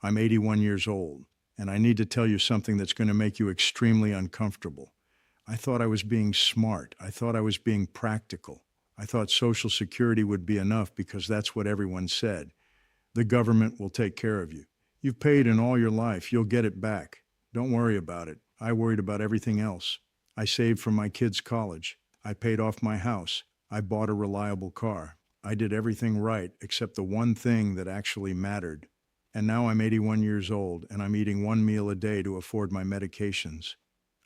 I'm 81 years old, and I need to tell you something that's going to make you extremely uncomfortable. I thought I was being smart. I thought I was being practical. I thought Social Security would be enough because that's what everyone said. The government will take care of you. You've paid in all your life. You'll get it back. Don't worry about it. I worried about everything else. I saved for my kids' college. I paid off my house. I bought a reliable car. I did everything right except the one thing that actually mattered. And now I'm 81 years old, and I'm eating one meal a day to afford my medications.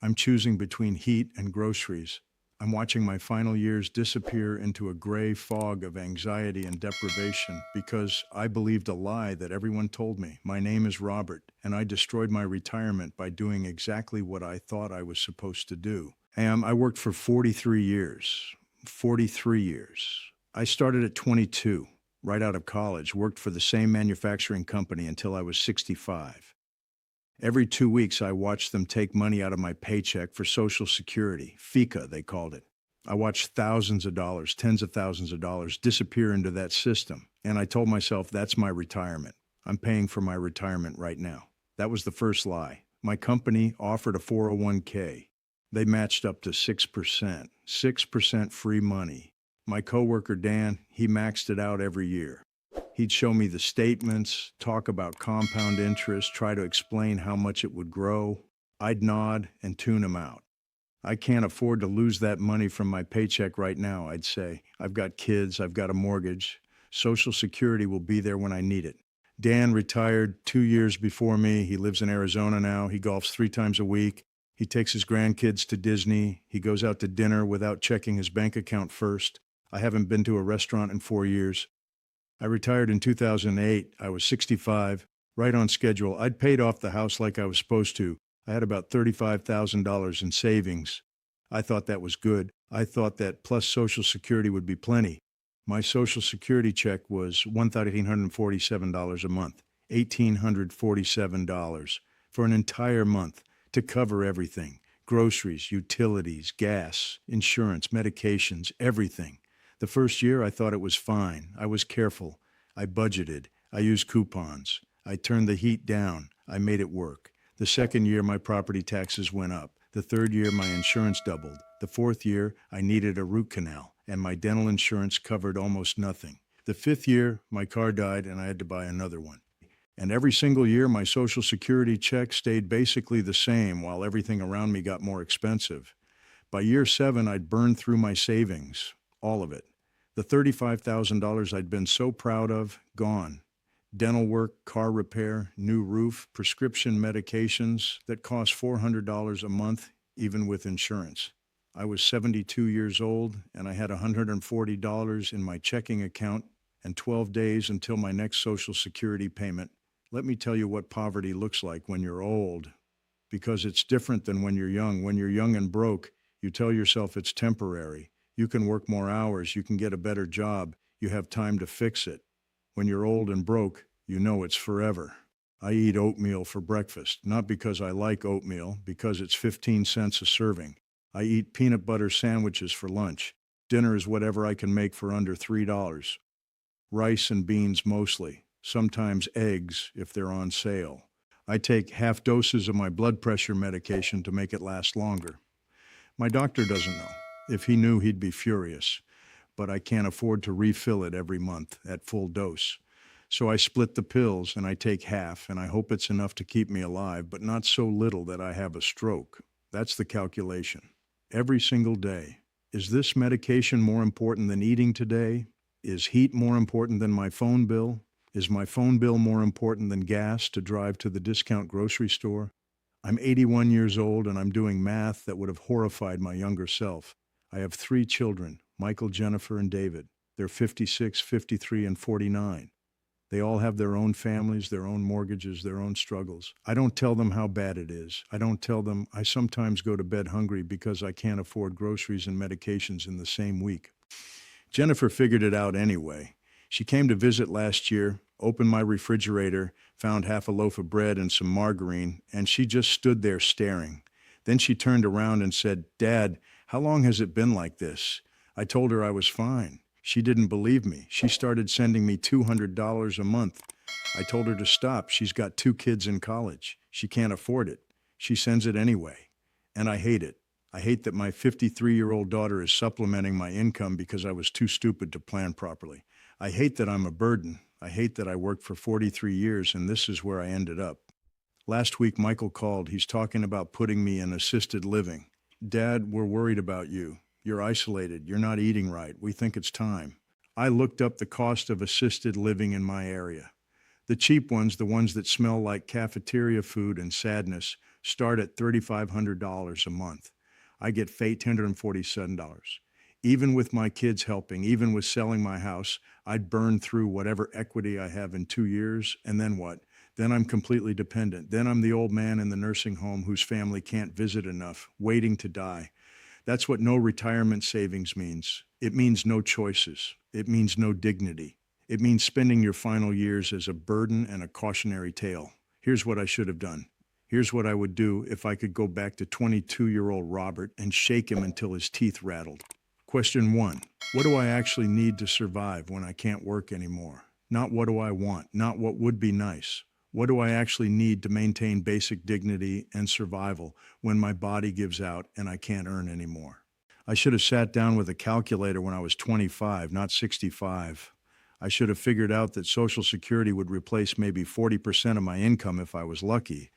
I'm choosing between heat and groceries. I'm watching my final years disappear into a gray fog of anxiety and deprivation because I believed a lie that everyone told me. My name is Robert, and I destroyed my retirement by doing exactly what I thought I was supposed to do. And I worked for 43 years. 43 years. I started at 22, right out of college, worked for the same manufacturing company until I was 65. Every 2 weeks, I watched them take money out of my paycheck for Social Security, FICA, they called it. I watched thousands of dollars, tens of thousands of dollars disappear into that system, and I told myself that's my retirement. I'm paying for my retirement right now. That was the first lie. My company offered a 401k. They matched up to 6%, 6% free money. My coworker, Dan, he maxed it out every year. He'd show me the statements, talk about compound interest, try to explain how much it would grow. I'd nod and tune him out. I can't afford to lose that money from my paycheck right now, I'd say. I've got kids, I've got a mortgage. Social Security will be there when I need it. Dan retired 2 years before me. He lives in Arizona now. He golfs 3 times a week. He takes his grandkids to Disney. He goes out to dinner without checking his bank account first. I haven't been to a restaurant in 4 years. I retired in 2008. I was 65, right on schedule. I'd paid off the house like I was supposed to. I had about $35,000 in savings. I thought that was good. I thought that plus Social Security would be plenty. My Social Security check was $1,847 a month, $1,847 for an entire month to cover everything: groceries, utilities, gas, insurance, medications, everything. The first year, I thought it was fine. I was careful. I budgeted. I used coupons. I turned the heat down. I made it work. The second year, my property taxes went up. The third year, my insurance doubled. The fourth year, I needed a root canal, and my dental insurance covered almost nothing. The fifth year, my car died, and I had to buy another one. And every single year, my Social Security check stayed basically the same while everything around me got more expensive. By year 7, I'd burned through my savings. All of it. The $35,000 I'd been so proud of, gone. Dental work, car repair, new roof, prescription medications that cost $400 a month, even with insurance. I was 72 years old, and I had $140 in my checking account and 12 days until my next Social Security payment. Let me tell you what poverty looks like when you're old, because it's different than when you're young. When you're young and broke, you tell yourself it's temporary. You can work more hours, you can get a better job, you have time to fix it. When you're old and broke, you know it's forever. I eat oatmeal for breakfast, not because I like oatmeal, because it's 15 cents a serving. I eat peanut butter sandwiches for lunch. Dinner is whatever I can make for under $3. Rice and beans mostly, sometimes eggs if they're on sale. I take half doses of my blood pressure medication to make it last longer. My doctor doesn't know. If he knew, he'd be furious. But I can't afford to refill it every month at full dose. So I split the pills and I take half, and I hope it's enough to keep me alive, but not so little that I have a stroke. That's the calculation. Every single day. Is this medication more important than eating today? Is heat more important than my phone bill? Is my phone bill more important than gas to drive to the discount grocery store? I'm 81 years old and I'm doing math that would have horrified my younger self. I have 3 children, Michael, Jennifer, and David. They're 56, 53, and 49. They all have their own families, their own mortgages, their own struggles. I don't tell them how bad it is. I don't tell them I sometimes go to bed hungry because I can't afford groceries and medications in the same week. Jennifer figured it out anyway. She came to visit last year, opened my refrigerator, found half a loaf of bread and some margarine, and she just stood there staring. Then she turned around and said, "Dad, how long has it been like this?" I told her I was fine. She didn't believe me. She started sending me $200 a month. I told her to stop. She's got 2 kids in college. She can't afford it. She sends it anyway. And I hate it. I hate that my 53-year-old daughter is supplementing my income because I was too stupid to plan properly. I hate that I'm a burden. I hate that I worked for 43 years and this is where I ended up. Last week, Michael called. He's talking about putting me in assisted living. Dad, we're worried about you. You're isolated. You're not eating right. We think it's time. I looked up the cost of assisted living in my area. The cheap ones, the ones that smell like cafeteria food and sadness, start at $3,500 a month. I get $847. Even with my kids helping, even with selling my house, I'd burn through whatever equity I have in 2 years, and then what? Then I'm completely dependent. Then I'm the old man in the nursing home whose family can't visit enough, waiting to die. That's what no retirement savings means. It means no choices. It means no dignity. It means spending your final years as a burden and a cautionary tale. Here's what I should have done. Here's what I would do if I could go back to 22-year-old Robert and shake him until his teeth rattled. Question 1. What do I actually need to survive when I can't work anymore? Not what do I want, not what would be nice. What do I actually need to maintain basic dignity and survival when my body gives out and I can't earn anymore? I should have sat down with a calculator when I was 25, not 65. I should have figured out that Social Security would replace maybe 40% of my income if I was lucky.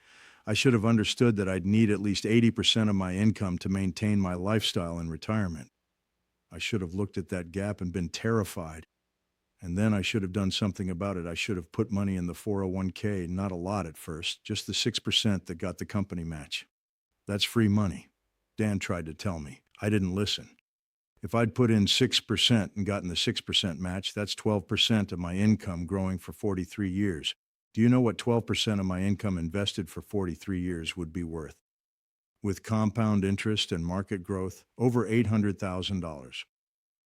I should have understood that I'd need at least 80% of my income to maintain my lifestyle in retirement. I should have looked at that gap and been terrified. And then I should have done something about it. I should have put money in the 401k, not a lot at first, just the 6% that got the company match. That's free money. Dan tried to tell me. I didn't listen. If I'd put in 6% and gotten the 6% match, that's 12% of my income growing for 43 years. Do you know what 12% of my income invested for 43 years would be worth? With compound interest and market growth, over $800,000.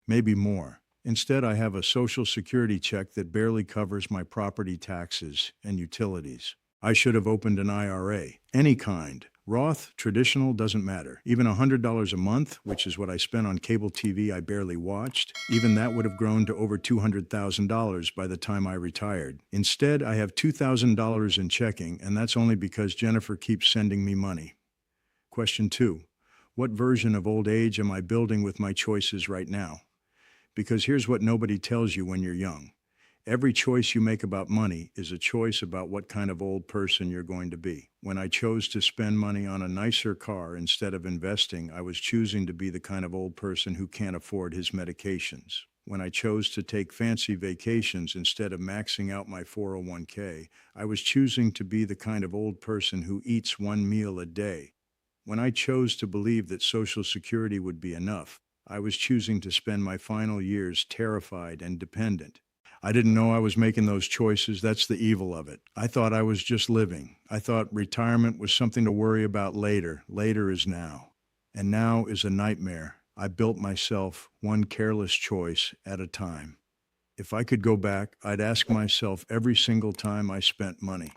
Maybe more. Instead, I have a Social Security check that barely covers my property taxes and utilities. I should have opened an IRA, any kind. Roth, traditional, doesn't matter. Even $100 a month, which is what I spent on cable TV I barely watched, even that would have grown to over $200,000 by the time I retired. Instead, I have $2,000 in checking, and that's only because Jennifer keeps sending me money. Question 2. What version of old age am I building with my choices right now? Because here's what nobody tells you when you're young. Every choice you make about money is a choice about what kind of old person you're going to be. When I chose to spend money on a nicer car instead of investing, I was choosing to be the kind of old person who can't afford his medications. When I chose to take fancy vacations instead of maxing out my 401k, I was choosing to be the kind of old person who eats 1 meal a day. When I chose to believe that Social Security would be enough, I was choosing to spend my final years terrified and dependent. I didn't know I was making those choices. That's the evil of it. I thought I was just living. I thought retirement was something to worry about later. Later is now. And now is a nightmare. I built myself one careless choice at a time. If I could go back, I'd ask myself every single time I spent money,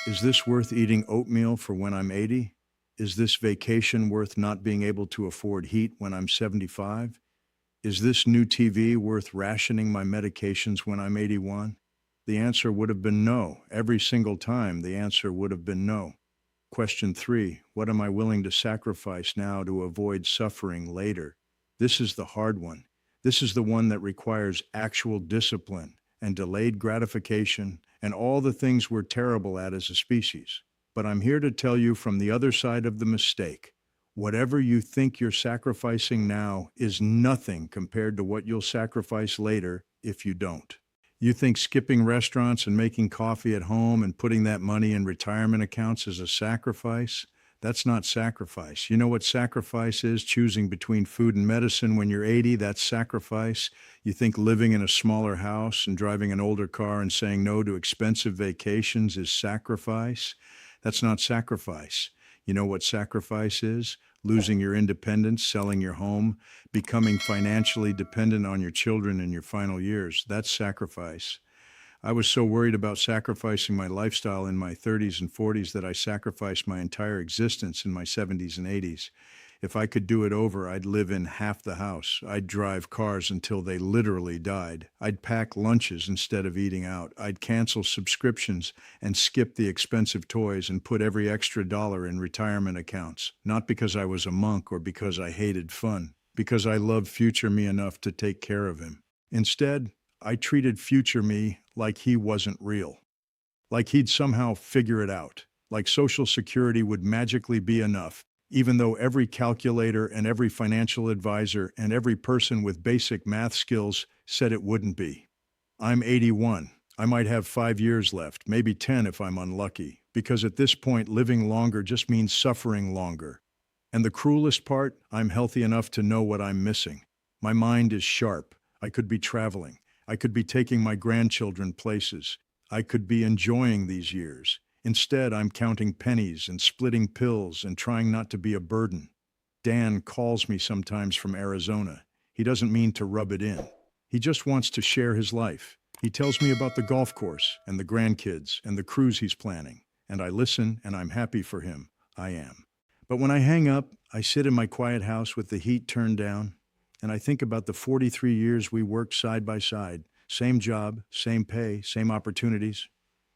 is this worth eating oatmeal for when I'm 80? Is this vacation worth not being able to afford heat when I'm 75? Is this new TV worth rationing my medications when I'm 81? The answer would have been no. Every single time, the answer would have been no. Question 3, what am I willing to sacrifice now to avoid suffering later? This is the hard one. This is the one that requires actual discipline and delayed gratification and all the things we're terrible at as a species. But I'm here to tell you from the other side of the mistake. Whatever you think you're sacrificing now is nothing compared to what you'll sacrifice later if you don't. You think skipping restaurants and making coffee at home and putting that money in retirement accounts is a sacrifice? That's not sacrifice. You know what sacrifice is? Choosing between food and medicine when you're 80, that's sacrifice. You think living in a smaller house and driving an older car and saying no to expensive vacations is sacrifice? That's not sacrifice. You know what sacrifice is? Losing your independence, selling your home, becoming financially dependent on your children in your final years. That's sacrifice. I was so worried about sacrificing my lifestyle in my 30s and 40s that I sacrificed my entire existence in my 70s and 80s. If I could do it over, I'd live in half the house. I'd drive cars until they literally died. I'd pack lunches instead of eating out. I'd cancel subscriptions and skip the expensive toys and put every extra dollar in retirement accounts. Not because I was a monk or because I hated fun, because I loved future me enough to take care of him. Instead, I treated future me like he wasn't real, like he'd somehow figure it out, like Social Security would magically be enough, even though every calculator and every financial advisor and every person with basic math skills said it wouldn't be. I'm 81. I might have 5 years left, maybe 10 if I'm unlucky, because at this point, living longer just means suffering longer. And the cruelest part, I'm healthy enough to know what I'm missing. My mind is sharp. I could be traveling. I could be taking my grandchildren places. I could be enjoying these years. Instead, I'm counting pennies and splitting pills and trying not to be a burden. Dan calls me sometimes from Arizona. He doesn't mean to rub it in. He just wants to share his life. He tells me about the golf course and the grandkids and the cruise he's planning. And I listen, and I'm happy for him. I am. But when I hang up, I sit in my quiet house with the heat turned down, and I think about the 43 years we worked side by side. Same job, same pay, same opportunities.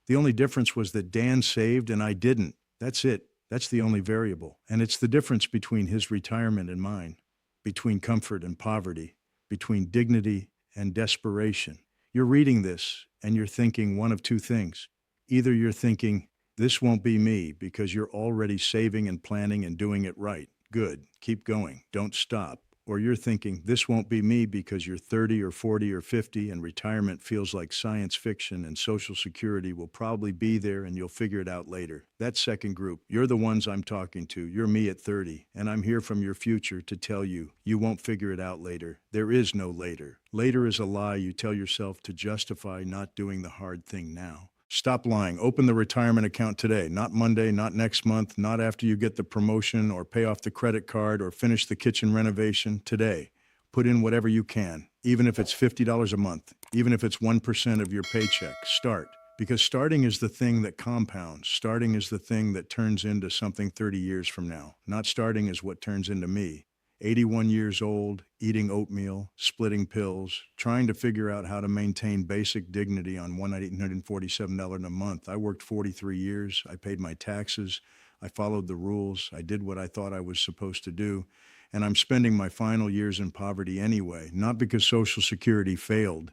The only difference was that Dan saved and I didn't. That's it. That's the only variable. And it's the difference between his retirement and mine, between comfort and poverty, between dignity and desperation. You're reading this and you're thinking one of two things. Either you're thinking, this won't be me because you're already saving and planning and doing it right. Good. Keep going. Don't stop. Or you're thinking, this won't be me because you're 30 or 40 or 50 and retirement feels like science fiction and Social Security will probably be there and you'll figure it out later. That second group, you're the ones I'm talking to. You're me at 30, and I'm here from your future to tell you, you won't figure it out later. There is no later. Later is a lie you tell yourself to justify not doing the hard thing now. Stop lying. Open the retirement account today. Not Monday, not next month, not after you get the promotion or pay off the credit card or finish the kitchen renovation. Today. Put in whatever you can, even if it's $50 a month, even if it's 1% of your paycheck. Start. Because starting is the thing that compounds. Starting is the thing that turns into something 30 years from now. Not starting is what turns into me. 81 years old, eating oatmeal, splitting pills, trying to figure out how to maintain basic dignity on $1,847 a month. I worked 43 years. I paid my taxes. I followed the rules. I did what I thought I was supposed to do. And I'm spending my final years in poverty anyway, not because Social Security failed,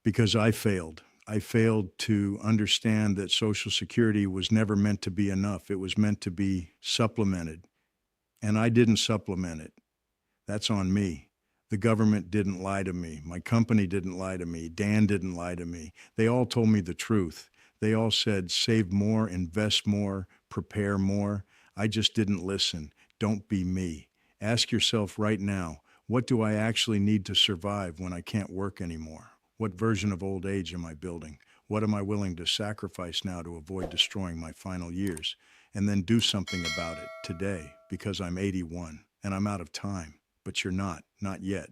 because I failed. I failed to understand that Social Security was never meant to be enough. It was meant to be supplemented. And I didn't supplement it. That's on me. The government didn't lie to me. My company didn't lie to me. Dan didn't lie to me. They all told me the truth. They all said, save more, invest more, prepare more. I just didn't listen. Don't be me. Ask yourself right now, what do I actually need to survive when I can't work anymore? What version of old age am I building? What am I willing to sacrifice now to avoid destroying my final years? And then do something about it today, because I'm 81 and I'm out of time. But you're not yet.